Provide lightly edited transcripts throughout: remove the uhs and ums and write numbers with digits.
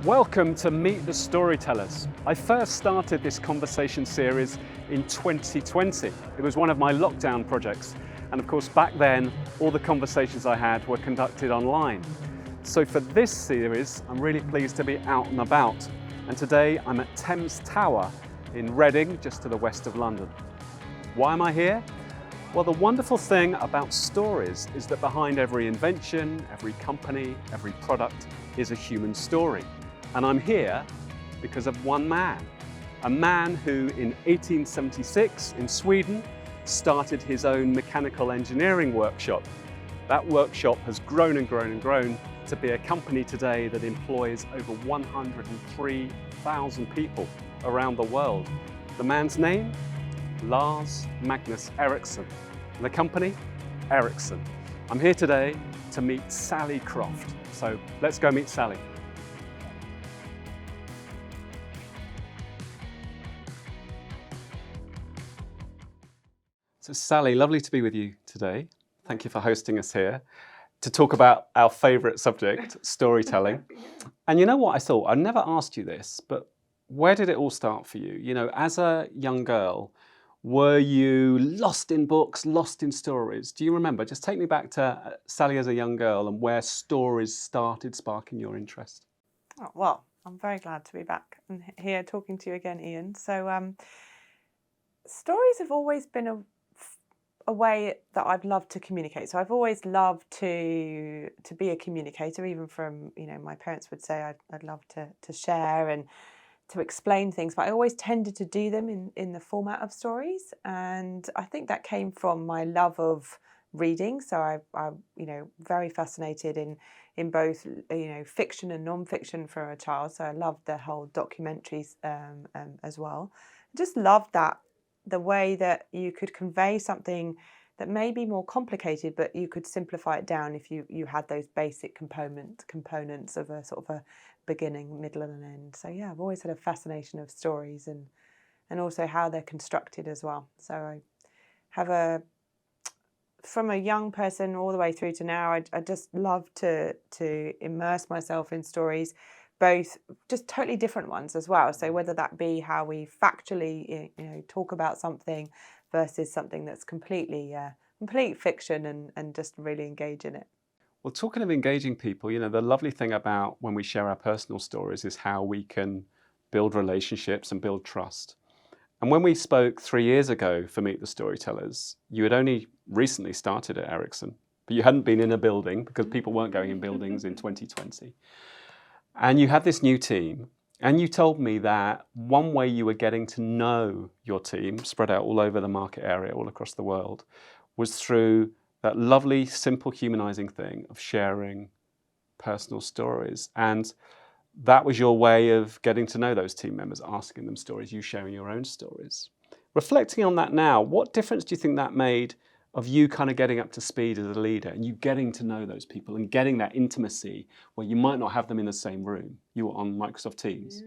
Welcome to Meet the Storytellers. I first started this conversation series in 2020. It was one of my lockdown projects. And of course, back then, all the conversations I had were conducted online. So for this series, I'm really pleased to be out and about. And today I'm at Thames Tower in Reading, just to the west of London. Why am I here? Well, the wonderful thing about stories is that behind every invention, every company, every product is a human story. And I'm here because of one man, a man who in 1876 in Sweden started his own mechanical engineering workshop. That workshop has grown and grown and grown to be a company today that employs over 103,000 people around the world. The man's name? Lars Magnus Ericsson. And the company? Ericsson. I'm here today to meet Sally Croft. So let's go meet Sally. So Sally, lovely to be with you today. Thank you for hosting us here to talk about our favourite subject, storytelling. And you know what I thought? I never asked you this, but where did it all start for you? You know, as a young girl, were you lost in books, lost in stories? Do you remember? Just take me back to Sally as a young girl and where stories started sparking your interest. Oh, well, I'm very glad to be back and here talking to you again, Ian. So stories have always been a way that I've loved to communicate. So I've always loved to be a communicator, even from, my parents would say I'd love to share and to explain things, but I always tended to do them in the format of stories. And I think that came from my love of reading. So I very fascinated in both, fiction and non-fiction for a child. So I loved the whole documentaries as well. I just loved that, the way that you could convey something that may be more complicated, but you could simplify it down if you had those basic components of a sort of a beginning, middle and an end. So yeah, I've always had a fascination of stories and also how they're constructed as well. So I have from a young person all the way through to now, I just love to immerse myself in stories, both just totally different ones as well. So whether that be how we factually talk about something versus something that's complete fiction and just really engage in it. Well, talking of engaging people, the lovely thing about when we share our personal stories is how we can build relationships and build trust. And when we spoke 3 years ago for Meet the Storytellers, you had only recently started at Ericsson, but you hadn't been in a building because people weren't going in buildings in 2020. And you had this new team, and you told me that one way you were getting to know your team, spread out all over the market area, all across the world, was through that lovely, simple, humanizing thing of sharing personal stories. And that was your way of getting to know those team members, asking them stories, you sharing your own stories. Reflecting on that now, what difference do you think that made of you kind of getting up to speed as a leader and you getting to know those people and getting that intimacy where you might not have them in the same room, you were on Microsoft Teams,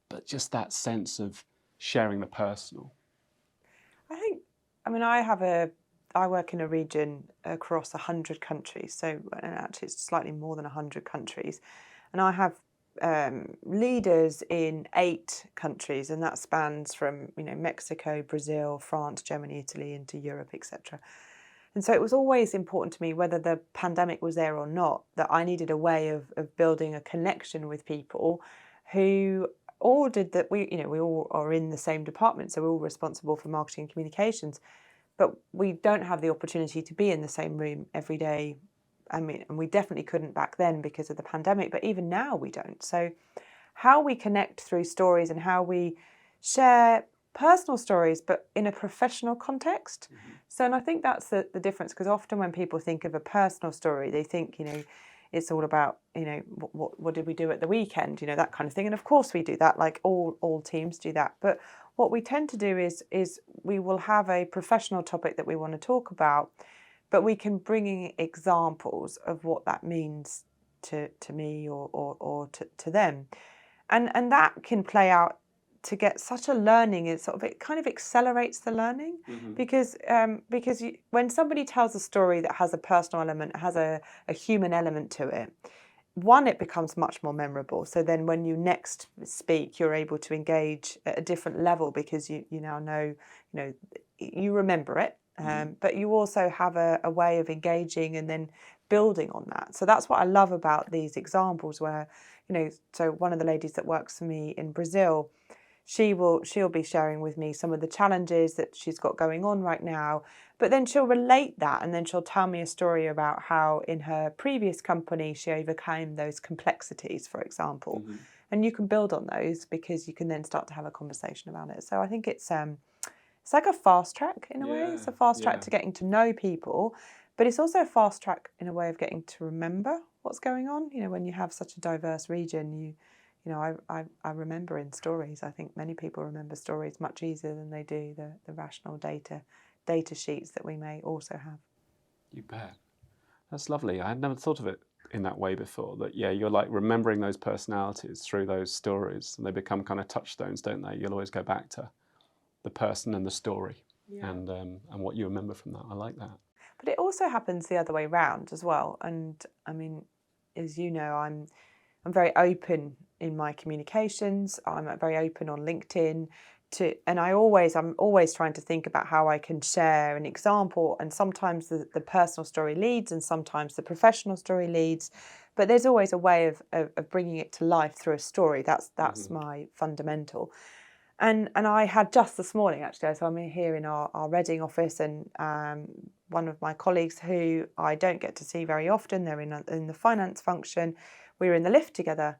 but just that sense of sharing the personal? I work in a region across 100 countries, so actually it's slightly more than 100 countries, and I have leaders in 8 countries, and that spans from Mexico, Brazil, France, Germany, Italy, into Europe, etc. And so it was always important to me, whether the pandemic was there or not, that I needed a way of building a connection with people who all did that. We all are in the same department, so we're all responsible for marketing and communications, but we don't have the opportunity to be in the same room every day. And we definitely couldn't back then because of the pandemic, but even now we don't. So how we connect through stories and how we share personal stories, but in a professional context. Mm-hmm. So, and I think that's the difference, because often when people think of a personal story, they think, it's all about, what did we do at the weekend, that kind of thing. And of course we do that, like all teams do that. But what we tend to do is we will have a professional topic that we want to talk about, but we can bring in examples of what that means to me or to them. And that can play out to get such a learning. It kind of accelerates the learning. Mm-hmm. because when somebody tells a story that has a personal element, has a human element to it, one, it becomes much more memorable. So then when you next speak, you're able to engage at a different level because you now know, you remember it, but you also have a way of engaging and then building on that. So that's what I love about these examples where, so one of the ladies that works for me in Brazil, she'll be sharing with me some of the challenges that she's got going on right now, but then she'll relate that and then she'll tell me a story about how in her previous company she overcame those complexities, for example. Mm-hmm. And you can build on those because you can then start to have a conversation about it. So I think it's like a fast track in a way. It's a fast track to getting to know people, but it's also a fast track in a way of getting to remember what's going on. When you have such a diverse region, I remember in stories. I think many people remember stories much easier than they do the rational data sheets that we may also have. You bet. That's lovely. I had never thought of it in that way before, that you're like remembering those personalities through those stories, and they become kind of touchstones, don't they? You'll always go back to the person and the story, and what you remember from that. I like that. But it also happens the other way round as well. And I mean, as you know, I'm very open in my communications. I'm very open on LinkedIn and I'm always trying to think about how I can share an example. And sometimes the personal story leads, and sometimes the professional story leads. But there's always a way of bringing it to life through a story. That's my fundamental. And I had just this morning, actually, so I'm here in our Reading office, and one of my colleagues who I don't get to see very often, they're in the finance function, we were in the lift together,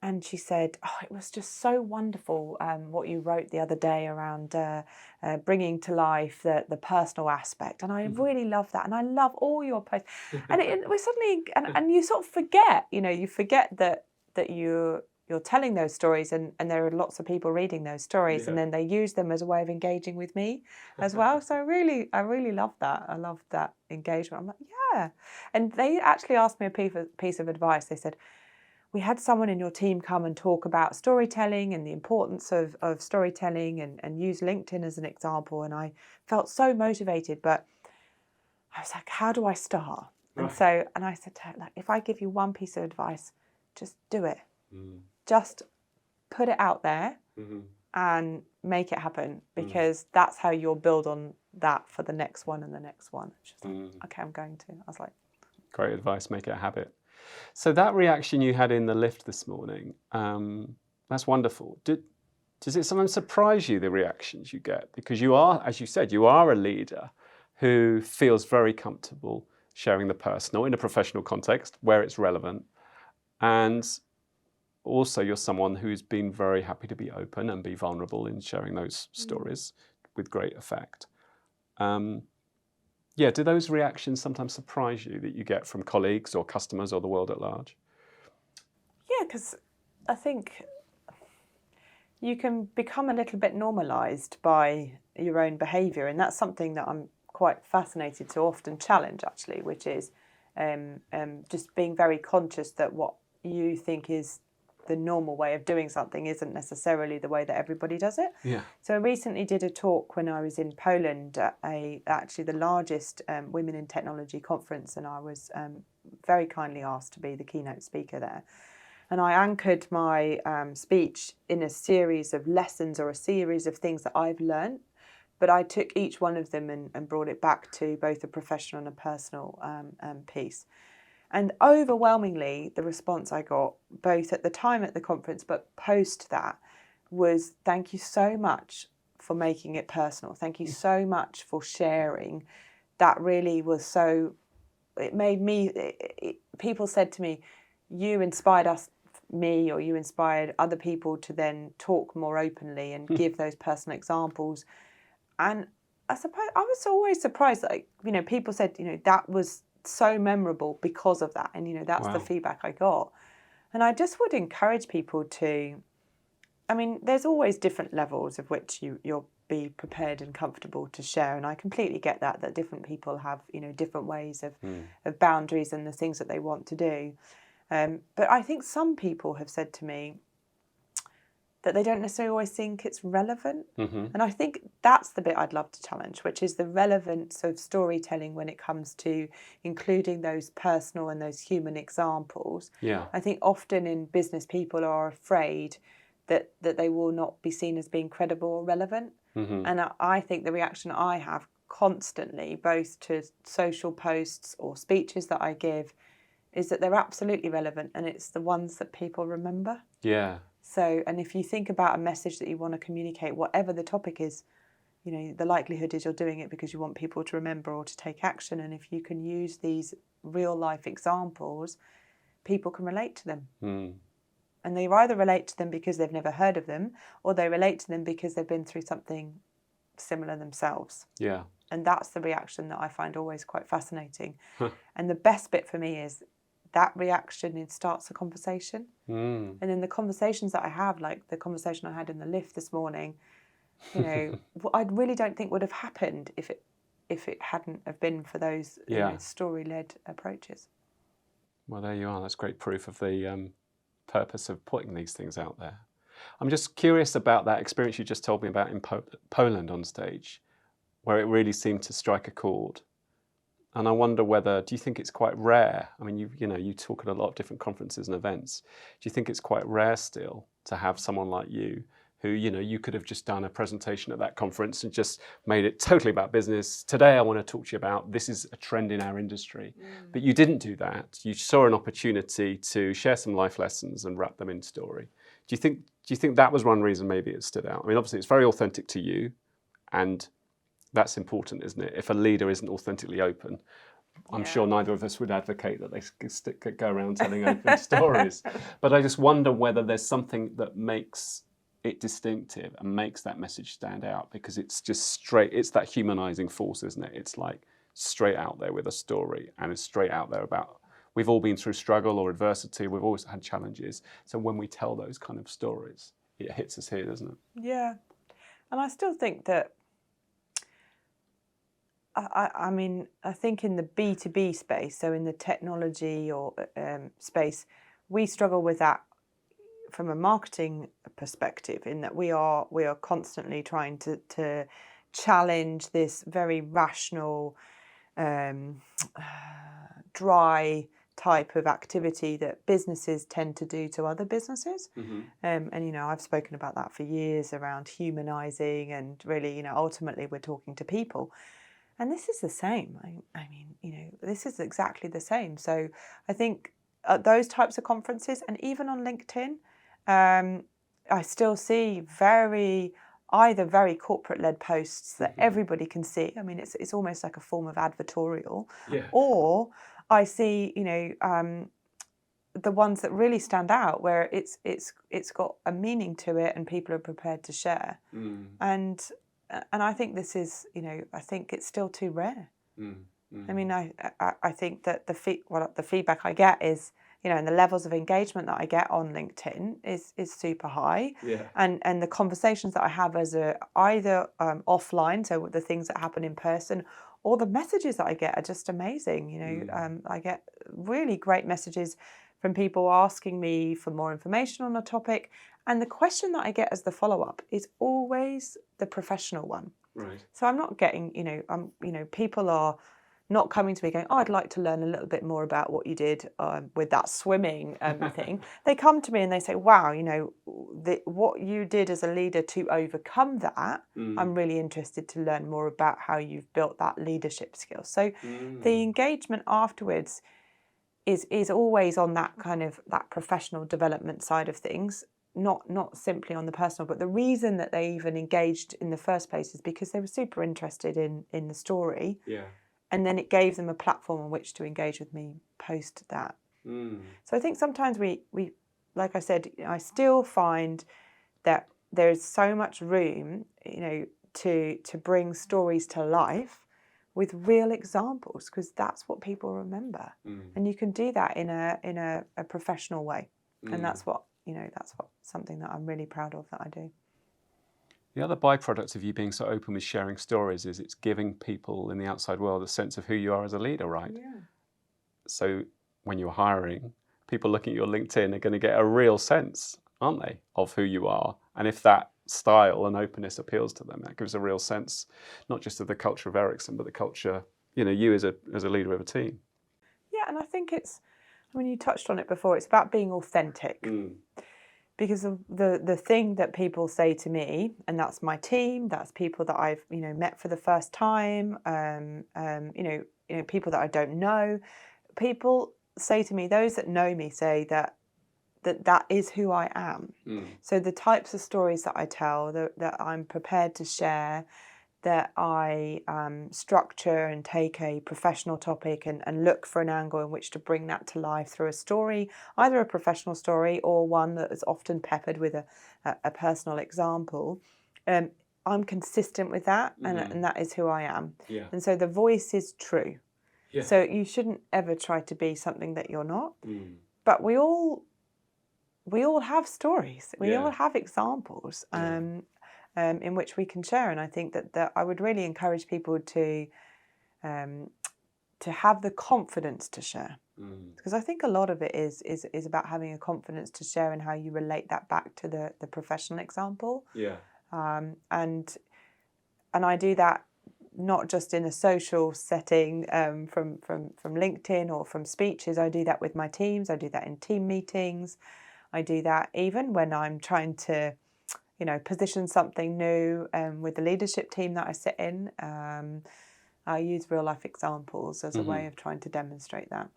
and she said, it was just so wonderful what you wrote the other day around bringing to life the personal aspect, and I really love that, and I love all your posts. And we suddenly, and you sort of forget, you forget that you're telling those stories, and there are lots of people reading those stories, and then they use them as a way of engaging with me as well. So I really love that. I love that engagement. I'm like, yeah. And they actually asked me a piece of advice. They said, we had someone in your team come and talk about storytelling and the importance of storytelling and use LinkedIn as an example. And I felt so motivated, but I was like, how do I start? Right. And I said to her, like, if I give you one piece of advice, just do it. Just put it out there and make it happen, because that's how you'll build on that for the next one and the next one. She's like, okay, I'm going to. I was like, great advice, make it a habit. So that reaction you had in the lift this morning, that's wonderful. Does it sometimes surprise you, the reactions you get? Because you are, as you said, you are a leader who feels very comfortable sharing the personal in a professional context where it's relevant. And also, you're someone who's been very happy to be open and be vulnerable in sharing those stories with great effect. Do those reactions sometimes surprise you that you get from colleagues or customers or the world at large? Yeah, because I think you can become a little bit normalised by your own behaviour, and that's something that I'm quite fascinated to often challenge, actually, which is just being very conscious that what you think is the normal way of doing something isn't necessarily the way that everybody does it. Yeah. So I recently did a talk when I was in Poland at actually the largest Women in Technology conference, and I was very kindly asked to be the keynote speaker there. And I anchored my speech in a series of lessons or a series of things that I've learned, but I took each one of them and brought it back to both a professional and a personal piece. And overwhelmingly, the response I got, both at the time at the conference, but post that, was thank you so much for making it personal. Thank you so much for sharing. That really was so, it made me, people said to me, you inspired me, or you inspired other people to then talk more openly and give those personal examples. And I suppose I was always surprised that, people said, that was so memorable because of that, and that's the feedback I got. And I just would encourage people to, there's always different levels of which you'll be prepared and comfortable to share, and I completely get that different people have different ways of boundaries and the things that they want to do, but I think some people have said to me, that they don't necessarily always think it's relevant. Mm-hmm. And I think that's the bit I'd love to challenge, which is the relevance of storytelling when it comes to including those personal and those human examples. Yeah. I think often in business, people are afraid that they will not be seen as being credible or relevant. Mm-hmm. And I think the reaction I have constantly, both to social posts or speeches that I give, is that they're absolutely relevant, and it's the ones that people remember. Yeah. So, and if you think about a message that you want to communicate, whatever the topic is, you know, the likelihood is you're doing it because you want people to remember or to take action. And if you can use these real life examples, people can relate to them. Mm. And they either relate to them because they've never heard of them, or they relate to them because they've been through something similar themselves. Yeah. And that's the reaction that I find always quite fascinating. And the best bit for me is that reaction, it starts a conversation. Mm. And in the conversations that I have, like the conversation I had in the lift this morning, you know, I really don't think would have happened if it hadn't have been for those you know, story-led approaches. Well, there you are. That's great proof of the purpose of putting these things out there. I'm just curious about that experience you just told me about in Poland on stage, where it really seemed to strike a chord. And I wonder whether, do you think it's quite rare? I mean, you talk at a lot of different conferences and events. Do you think it's quite rare still to have someone like you who, you could have just done a presentation at that conference and just made it totally about business. Today, I want to talk to you about this is a trend in our industry. But you didn't do that. You saw an opportunity to share some life lessons and wrap them in story. Do you think that was one reason maybe it stood out? I mean, obviously, it's very authentic to you, and that's important, isn't it? If a leader isn't authentically open, I'm sure neither of us would advocate that they go around telling open stories. But I just wonder whether there's something that makes it distinctive and makes that message stand out, because it's just straight, it's that humanizing force, isn't it? It's like straight out there with a story, and it's straight out there about, we've all been through struggle or adversity, we've always had challenges. So when we tell those kind of stories, it hits us here, doesn't it? Yeah. And I still think that, I mean, I think in the B2B space, so in the technology or space, we struggle with that from a marketing perspective, in that we are constantly trying to challenge this very rational, dry type of activity that businesses tend to do to other businesses. Mm-hmm. And, I've spoken about that for years around humanizing, and really, ultimately we're talking to people. And this is the same. I mean, this is exactly the same. So I think at those types of conferences, and even on LinkedIn, I still see either very corporate-led posts that everybody can see. I mean, it's almost like a form of advertorial. Yeah. Or I see, the ones that really stand out, where it's got a meaning to it and people are prepared to share. And I think this is, I think it's still too rare. I mean, I think that the feedback I get is, and the levels of engagement that I get on LinkedIn is super high. Yeah. And the conversations that I have as either offline, so the things that happen in person, or the messages that I get are just amazing. I get really great messages from people asking me for more information on a topic. And the question that I get as the follow-up is always the professional one. Right. So I'm not getting, people are not coming to me going, oh, I'd like to learn a little bit more about what you did with that swimming thing. They come to me and they say, wow, what you did as a leader to overcome that, I'm really interested to learn more about how you've built that leadership skill. So the engagement afterwards is always on that kind of that professional development side of things, not simply on the personal. But the reason that they even engaged in the first place is because they were super interested in the story. Yeah. And then it gave them a platform on which to engage with me post that. So I think sometimes we, like I said, I still find that there's so much room, to bring stories to life with real examples, because that's what people remember. And you can do that in a professional way. And that's what, something that I'm really proud of that I do. The other byproduct of you being so open with sharing stories is it's giving people in the outside world a sense of who you are as a leader, right? Yeah. So when you're hiring, people looking at your LinkedIn are going to get a real sense, aren't they, of who you are And if that style and openness appeals to them, that gives a real sense, not just of the culture of Ericsson, but the culture, you as a leader of a team. Yeah, and I think you touched on it before, it's about being authentic. Because of the thing that people say to me, and that's my team, that's people that I've met for the first time, people that I don't know. People say to me, those that know me say that is who I am. So the types of stories that I tell, that I'm prepared to share, that I structure and take a professional topic and look for an angle in which to bring that to life through a story, either a professional story or one that is often peppered with a personal example. I'm consistent with that, and that is who I am. Yeah. And so the voice is true. Yeah. So you shouldn't ever try to be something that you're not. But we all have stories. We all have examples. In which we can share, and I think that I would really encourage people to have the confidence to share, because I think a lot of it is about having a confidence to share and how you relate that back to the professional example. And I do that not just in a social setting from LinkedIn or from speeches. I do that with my teams. I do that in team meetings. I do that even when I'm trying to position something new with the leadership team that I sit in. I use real life examples as a way of trying to demonstrate that.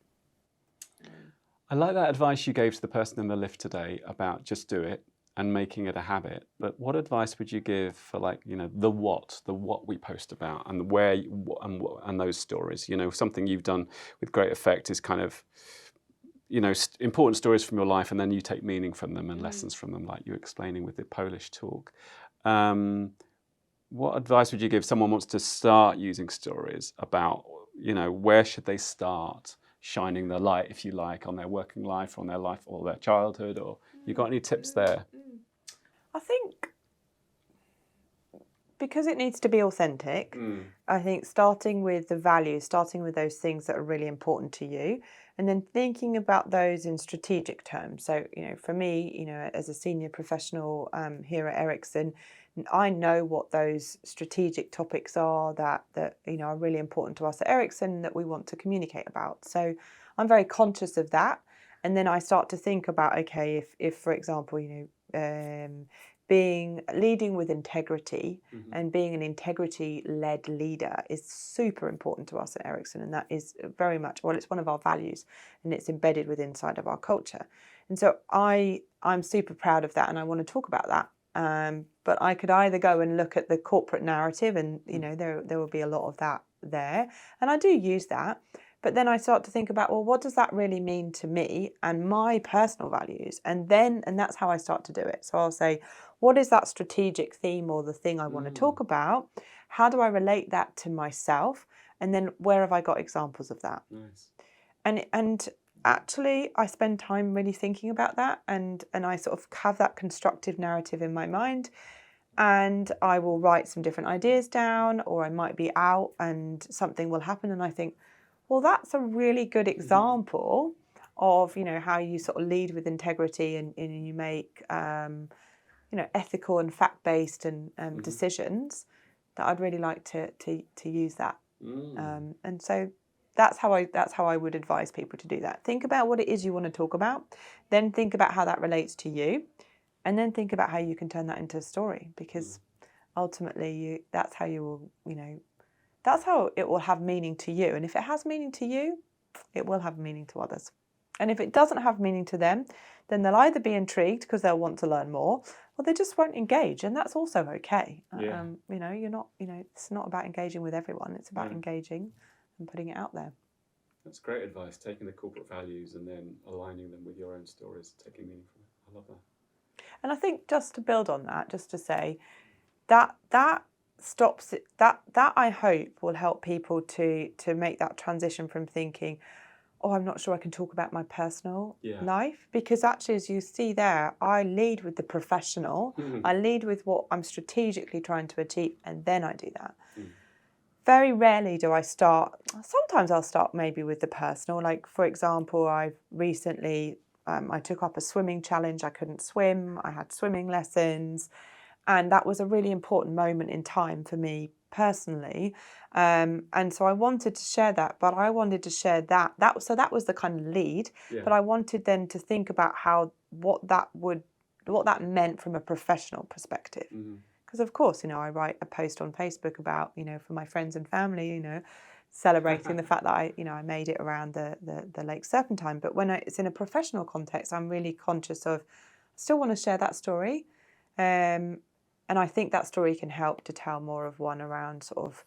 I like that advice you gave to the person in the lift today about just do it and making it a habit. But what advice would you give for the what we post about and where and those stories? Something you've done with great effect is kind of important stories from your life, and then you take meaning from them and lessons from them, like you were explaining with the Polish talk. What advice would you give someone who wants to start using stories about, where should they start shining their light, if you like, on their working life, on their life or their childhood, or you got any tips there? I think because it needs to be authentic, I think starting with the values, starting with those things that are really important to you, and then thinking about those in strategic terms. So, for me, as a senior professional here at Ericsson, I know what those strategic topics are that are really important to us at Ericsson that we want to communicate about. So I'm very conscious of that. And then I start to think about, okay, if for example, leading with integrity and being an integrity-led leader is super important to us at Ericsson, and that is very much, it's one of our values, and it's embedded inside of our culture. And so I'm super proud of that, and I want to talk about that. But I could either go and look at the corporate narrative, and there will be a lot of that there, and I do use that. But then I start to think about, well, what does that really mean to me and my personal values? And that's how I start to do it. So I'll say, what is that strategic theme or the thing I want to talk about? How do I relate that to myself? And then where have I got examples of that? Nice. And actually, I spend time really thinking about that, and I sort of have that constructive narrative in my mind. And I will write some different ideas down, or I might be out and something will happen and I think, well, that's a really good example of, how you sort of lead with integrity and you make, ethical and fact-based and decisions. That I'd really like to use that. And so that's how I would advise people to do that. Think about what it is you want to talk about, then think about how that relates to you, and then think about how you can turn that into a story, because ultimately that's how you will, that's how it will have meaning to you. And if it has meaning to you, it will have meaning to others. And if it doesn't have meaning to them, then they'll either be intrigued because they'll want to learn more, or they just won't engage. And that's also okay. Yeah. You're not, it's not about engaging with everyone. It's about engaging and putting it out there. That's great advice, taking the corporate values and then aligning them with your own stories, taking meaning from it. I love that. And I think just to build on that, just to say that stops it, that I hope will help people to make that transition from thinking, oh, I'm not sure I can talk about my personal life, because actually, as you see there, I lead with the professional, I lead with what I'm strategically trying to achieve, and then I do that. Very rarely do I start, sometimes I'll start maybe with the personal, like for example, I've recently I took up a swimming challenge. I couldn't swim. I had swimming lessons. And that was a really important moment in time for me personally. And so I wanted to share that, but I wanted to share that. So that was the kind of lead. Yeah. But I wanted then to think about what that meant from a professional perspective. Because of course, I write a post on Facebook about, for my friends and family, celebrating the fact that I made it around the Lake Serpentine. But when it's in a professional context, I'm really conscious of, I still want to share that story. And I think that story can help to tell more of one around sort of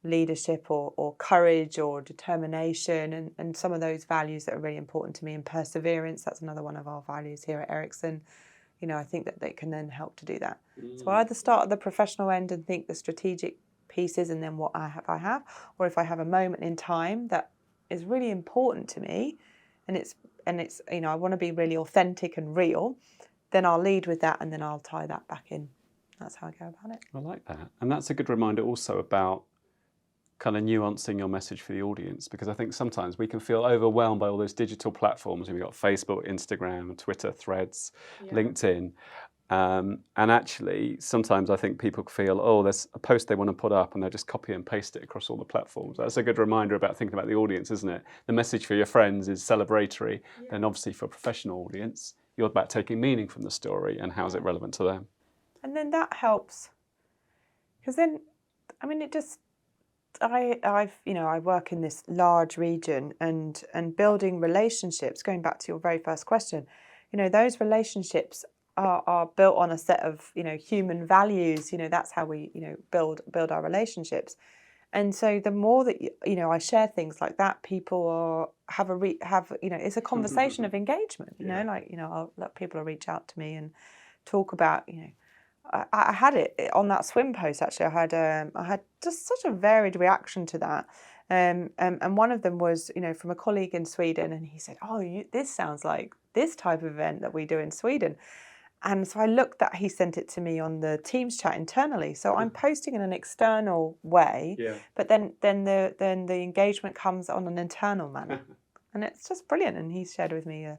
leadership or courage or determination and some of those values that are really important to me, and perseverance. That's another one of our values here at Ericsson. I think that they can then help to do that. So I either start at the professional end and think the strategic pieces and then what I have, or if I have a moment in time that is really important to me and it's I want to be really authentic and real, then I'll lead with that and then I'll tie that back in. That's how I go about it. I like that. And that's a good reminder also about kind of nuancing your message for the audience, because I think sometimes we can feel overwhelmed by all those digital platforms. We've got Facebook, Instagram, Twitter, Threads, LinkedIn. And actually, sometimes I think people feel, oh, there's a post they want to put up and they just copy and paste it across all the platforms. That's a good reminder about thinking about the audience, isn't it? The message for your friends is celebratory. Then obviously for a professional audience, you're about taking meaning from the story and how is it relevant to them. And then that helps, because then, it just, I work in this large region and building relationships, going back to your very first question, those relationships are built on a set of, human values. That's how we, build our relationships. And so the more that, I share things like that, people it's a conversation of engagement, I'll let people reach out to me and talk about, I had it on that swim post. Actually, I had just such a varied reaction to that, and one of them was, from a colleague in Sweden, and he said, "Oh, this sounds like this type of event that we do in Sweden," and so I looked that he sent it to me on the Teams chat internally. So I'm posting in an external way, but then the engagement comes on an internal manner, and it's just brilliant. And he shared with me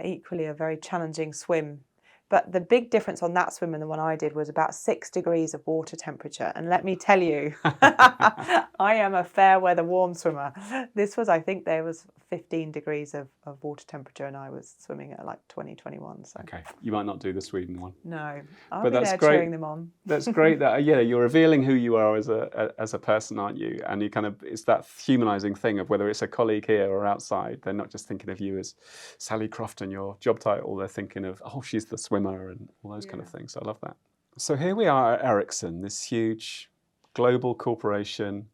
equally a very challenging swim. But the big difference on that swim and the one I did was about 6 degrees of water temperature. And let me tell you, I am a fair weather warm swimmer. This was, I think there was 15 degrees of water temperature and I was swimming at like 20, 21. So. Okay, you might not do the Sweden one. No, I'll be there cheering them on. That's great that, you're revealing who you are as a person, aren't you? And you kind of, it's that humanizing thing of whether it's a colleague here or outside, they're not just thinking of you as Sally Croft and your job title, they're thinking of, oh, she's the swimmer and all those kind of things. So I love that. So here we are at Ericsson, this huge global corporation,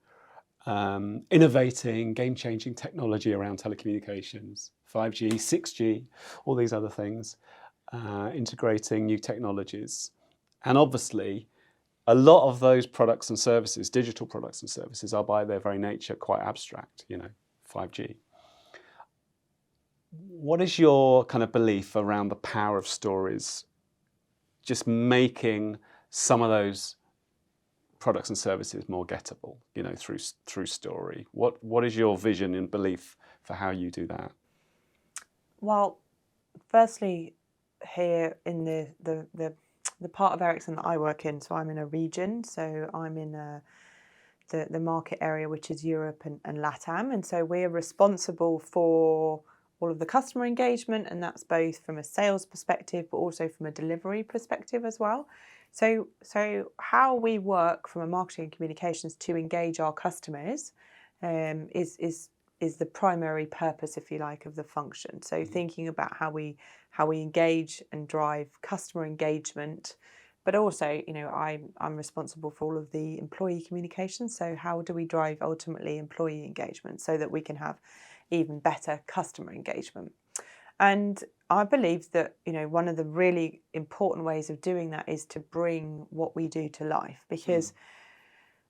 innovating, game-changing technology around telecommunications, 5G, 6G, all these other things, integrating new technologies. And obviously, a lot of those products and services, digital products and services, are by their very nature quite abstract, 5G. What is your kind of belief around the power of stories, just making some of those products and services more gettable, through story? What is your vision and belief for how you do that? Well, firstly, here in the part of Ericsson that I work in, so I'm in a region, so I'm in the market area which is Europe and LATAM, and so we're responsible for all of the customer engagement, and that's both from a sales perspective but also from a delivery perspective as well. So how we work from a marketing and communications to engage our customers is the primary purpose, if you like, of the function. So thinking about how we engage and drive customer engagement, but also, I'm responsible for all of the employee communications. So how do we drive ultimately employee engagement so that we can have even better customer engagement? And I believe that, one of the really important ways of doing that is to bring what we do to life, because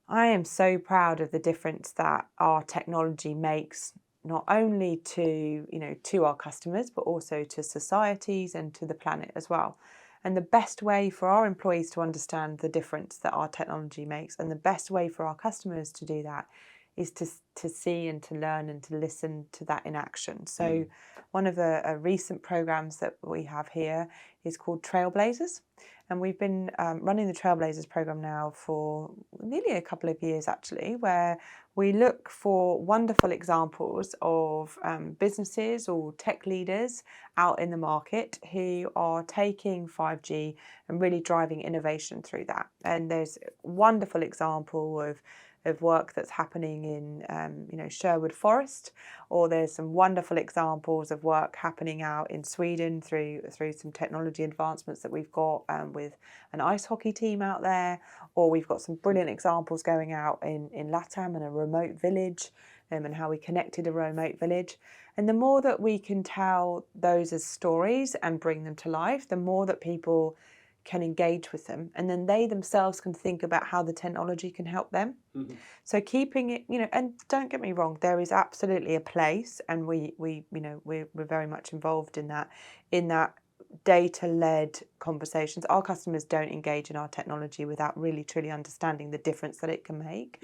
I am so proud of the difference that our technology makes, not only to, to our customers, but also to societies and to the planet as well. And the best way for our employees to understand the difference that our technology makes, and the best way for our customers to do that, is to see and to learn and to listen to that in action. So one of the recent programs that we have here is called Trailblazers. And we've been running the Trailblazers program now for nearly a couple of years, actually, where we look for wonderful examples of businesses or tech leaders out in the market who are taking 5G and really driving innovation through that. And there's a wonderful example of work that's happening in Sherwood Forest, or there's some wonderful examples of work happening out in Sweden through some technology advancements that we've got with an ice hockey team out there, or we've got some brilliant examples going out in LATAM and a remote village, and how we connected a remote village. And the more that we can tell those as stories and bring them to life, the more that people can engage with them, and then they themselves can think about how the technology can help them. So keeping it, and don't get me wrong, there is absolutely a place, and we're very much involved in that data-led conversations. Our customers don't engage in our technology without really truly understanding the difference that it can make.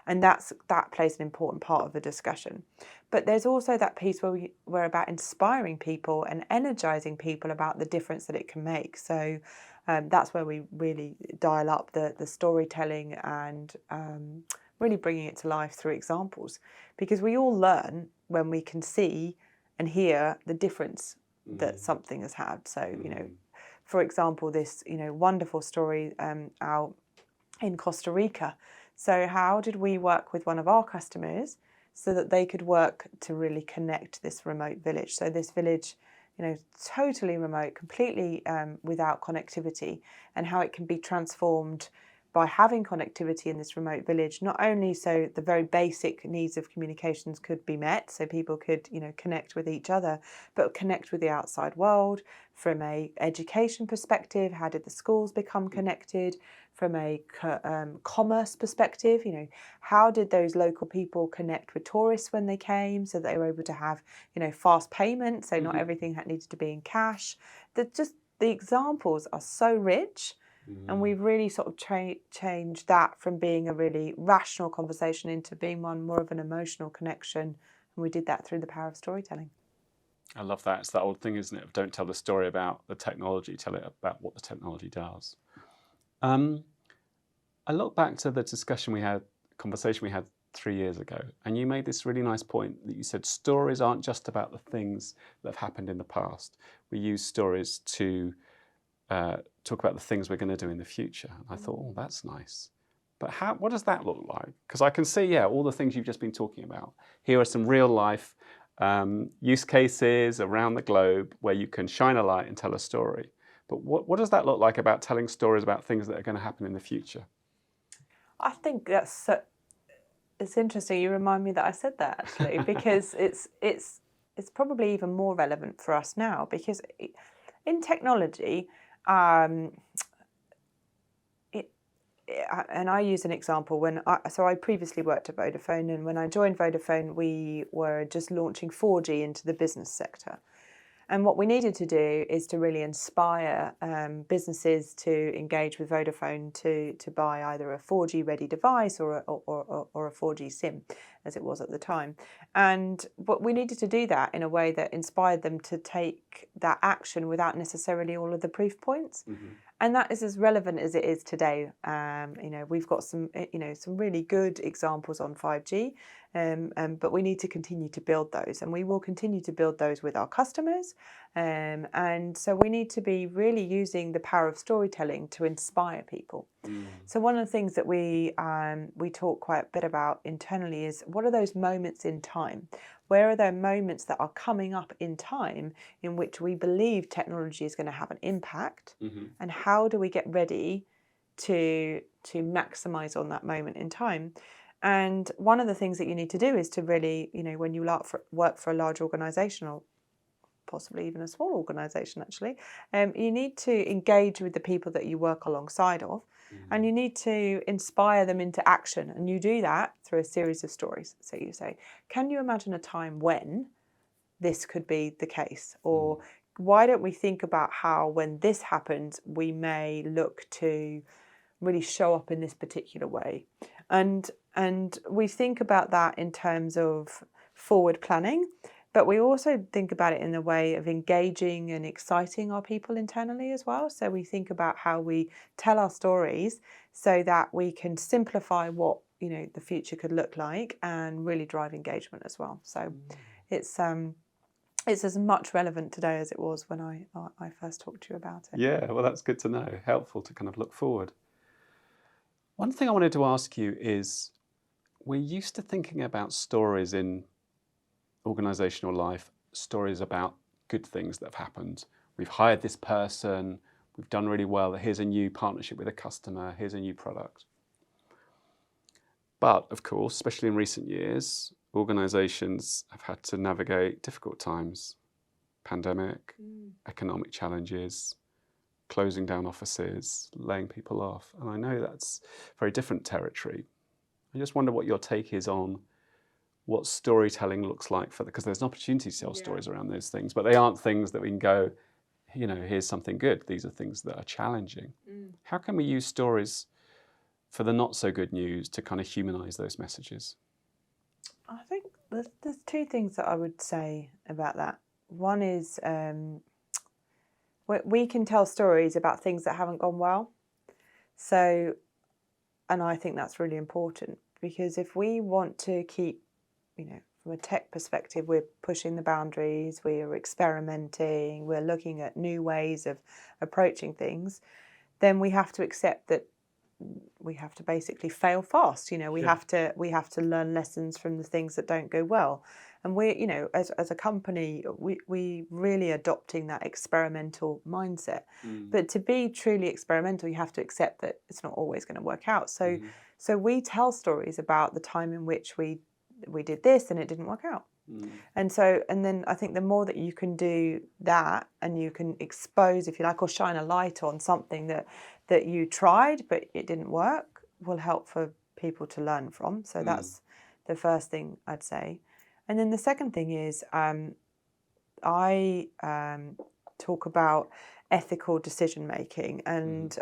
And that plays an important part of the discussion. But there's also that piece where we're about inspiring people and energizing people about the difference that it can make. So that's where we really dial up the storytelling and really bringing it to life through examples, because we all learn when we can see and hear the difference that something has had. So, for example, this wonderful story out in Costa Rica. So how did we work with one of our customers so that they could work to really connect this remote village? So this village, totally remote, completely without connectivity, and how it can be transformed by having connectivity in this remote village, not only so the very basic needs of communications could be met, so people could, connect with each other, but connect with the outside world. From a education perspective, how did the schools become connected? From a commerce perspective, how did those local people connect with tourists when they came, so they were able to have, fast payment, so not everything needed to be in cash. The examples are so rich. And we've really sort of changed that from being a really rational conversation into being one more of an emotional connection. And we did that through the power of storytelling. I love that. It's that old thing, isn't it? Don't tell the story about the technology, tell it about what the technology does. I look back to the conversation we had 3 years ago, and you made this really nice point that you said stories aren't just about the things that have happened in the past. We use stories to talk about the things we're going to do in the future. And I thought, that's nice. But what does that look like? Because I can see, all the things you've just been talking about. Here are some real life use cases around the globe where you can shine a light and tell a story. But what does that look like about telling stories about things that are going to happen in the future? I think it's interesting. You remind me that I said that, actually, because it's probably even more relevant for us now, because in technology, and I use an example so I previously worked at Vodafone, and when I joined Vodafone, we were just launching 4G into the business sector. And what we needed to do is to really inspire businesses to engage with Vodafone to buy either a 4G ready device or a 4G SIM, as it was at the time. But we needed to do that in a way that inspired them to take that action without necessarily all of the proof points. And that is as relevant as it is today. We've got some really good examples on 5G, but we need to continue to build those, and we will continue to build those with our customers. And so we need to be really using the power of storytelling to inspire people. So one of the things that we talk quite a bit about internally is, what are those moments in time? Where are there moments that are coming up in time in which we believe technology is going to have an impact? And how do we get ready to maximize on that moment in time? And one of the things that you need to do is to really, when you work for a large organisation, or possibly even a small organisation, actually, you need to engage with the people that you work alongside of, and you need to inspire them into action. And you do that through a series of stories. So you say, can you imagine a time when this could be the case? Or why don't we think about how, when this happens, we may look to really show up in this particular way? And And we think about that in terms of forward planning, but we also think about it in the way of engaging and exciting our people internally as well. So we think about how we tell our stories so that we can simplify what the future could look like and really drive engagement as well. So it's as much relevant today as it was when I first talked to you about it. Yeah, well, that's good to know. Helpful to kind of look forward. One thing I wanted to ask you is, we're used to thinking about stories in organisational life, stories about good things that have happened. We've hired this person, we've done really well, here's a new partnership with a customer, here's a new product. But of course, especially in recent years, organisations have had to navigate difficult times, pandemic, economic challenges, closing down offices, laying people off. And I know that's very different territory. I just wonder what your take is on what storytelling looks like because there's an opportunity to tell stories around those things, but they aren't things that we can go, here's something good. These are things that are challenging. How can we use stories for the not so good news to kind of humanize those messages? I think there's two things that I would say about that. One is we can tell stories about things that haven't gone well. So, and I think that's really important, because if we want to keep, from a tech perspective, we're pushing the boundaries, we're experimenting, we're looking at new ways of approaching things, then we have to accept that we have to basically fail fast. We have to learn lessons from the things that don't go well. And we're, as a company, we really adopting that experimental mindset. But to be truly experimental, you have to accept that it's not always going to work out. So we tell stories about the time in which we did this and it didn't work out. And then I think the more that you can do that, and you can expose, if you like, or shine a light on something that you tried but it didn't work, will help for people to learn from. So that's the first thing I'd say. And then the second thing is I talk about ethical decision making. And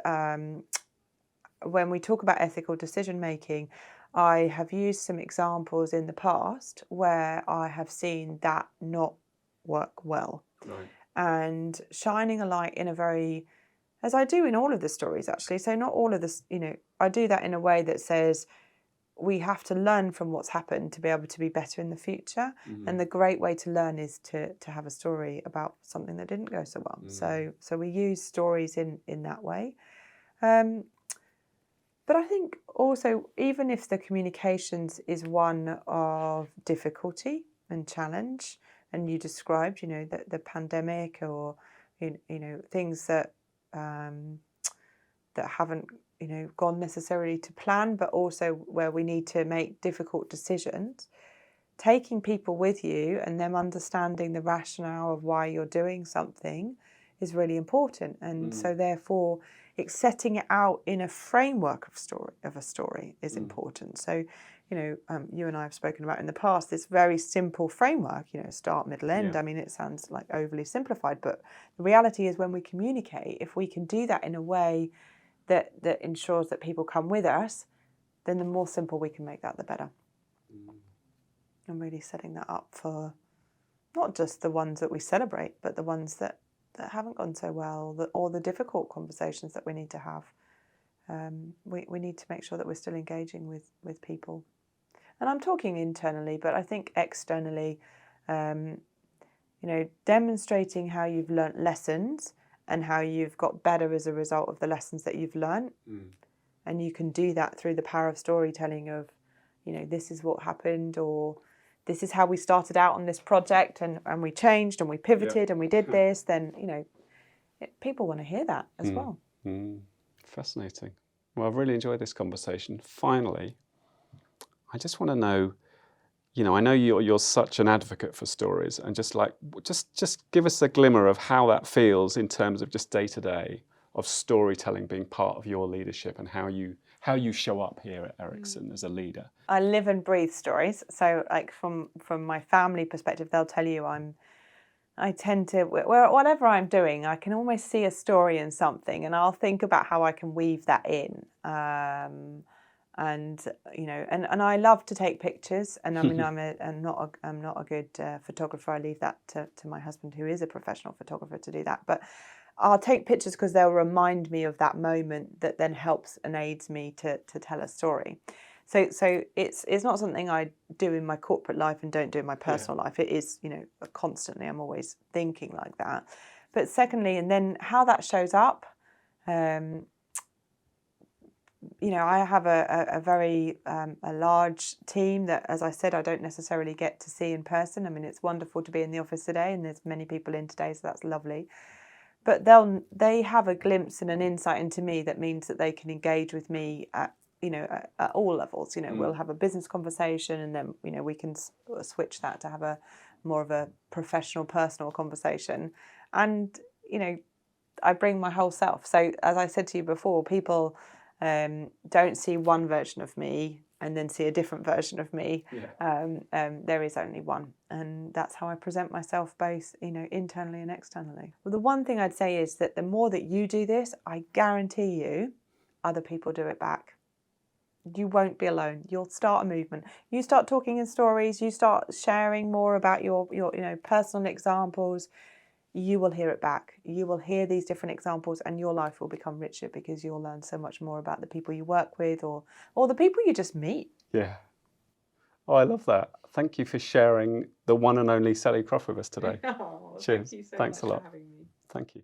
when we talk about ethical decision making, I have used some examples in the past where I have seen that not work well. Right. And shining a light in a very, as I do in all of the stories actually, so not all of this, I do that in a way that says we have to learn from what's happened to be able to be better in the future. And the great way to learn is to have a story about something that didn't go so well. So we use stories in that way. But I think also, even if the communications is one of difficulty and challenge, and you described, the pandemic, or things that that haven't gone necessarily to plan, but also where we need to make difficult decisions, taking people with you and them understanding the rationale of why you're doing something is really important. And so therefore setting it out in a framework of a story is important. So you and I have spoken about in the past this very simple framework, start, middle, end. I mean, it sounds like overly simplified, but the reality is, when we communicate, if we can do that in a way that ensures that people come with us, then the more simple we can make that, the better. And really setting that up for not just the ones that we celebrate, but the ones that haven't gone so well, or the difficult conversations that we need to have. We need to make sure that we're still engaging with people. And I'm talking internally, but I think externally, demonstrating how you've learnt lessons and how you've got better as a result of the lessons that you've learnt. And you can do that through the power of storytelling of, this is what happened, or this is how we started out on this project, and we changed and we pivoted and we did this, then, people want to hear that as well. Fascinating. Well, I've really enjoyed this conversation. Finally, I just want to know, I know you're such an advocate for stories, and just give us a glimmer of how that feels in terms of just day to day of storytelling being part of your leadership, and how you show up here at Ericsson as a leader. I live and breathe stories. So like from my family perspective, they'll tell you I tend to, whatever I'm doing, I can almost see a story in something, and I'll think about how I can weave that in. And and I love to take pictures. And I mean, I'm not a good photographer. I leave that to my husband, who is a professional photographer, to do that. But I'll take pictures because they'll remind me of that moment that then helps and aids me to tell a story. So it's not something I do in my corporate life and don't do in my personal life. It is, constantly. I'm always thinking like that. But secondly, and then how that shows up. I have a very a large team that, as I said, I don't necessarily get to see in person. I mean, it's wonderful to be in the office today, and there's many people in today, so that's lovely. But they have a glimpse and an insight into me that means that they can engage with me at all levels. We'll have a business conversation, and then we can switch that to have a more of a professional, personal conversation, and I bring my whole self. So as I said to you before, people don't see one version of me and then see a different version of me. There is only one, and that's how I present myself, both internally and externally. Well, the one thing I'd say is that the more that you do this, I guarantee you other people do it back. You won't be alone. You'll start a movement. You start talking in stories, you start sharing more about your personal examples, you will hear it back. You will hear these different examples, and your life will become richer because you'll learn so much more about the people you work with or the people you just meet. Yeah. Oh, I love that. Thank you for sharing the one and only Sally Croft with us today. Oh, Cheers. Thank you so Thanks much a lot. for having me. Thank you.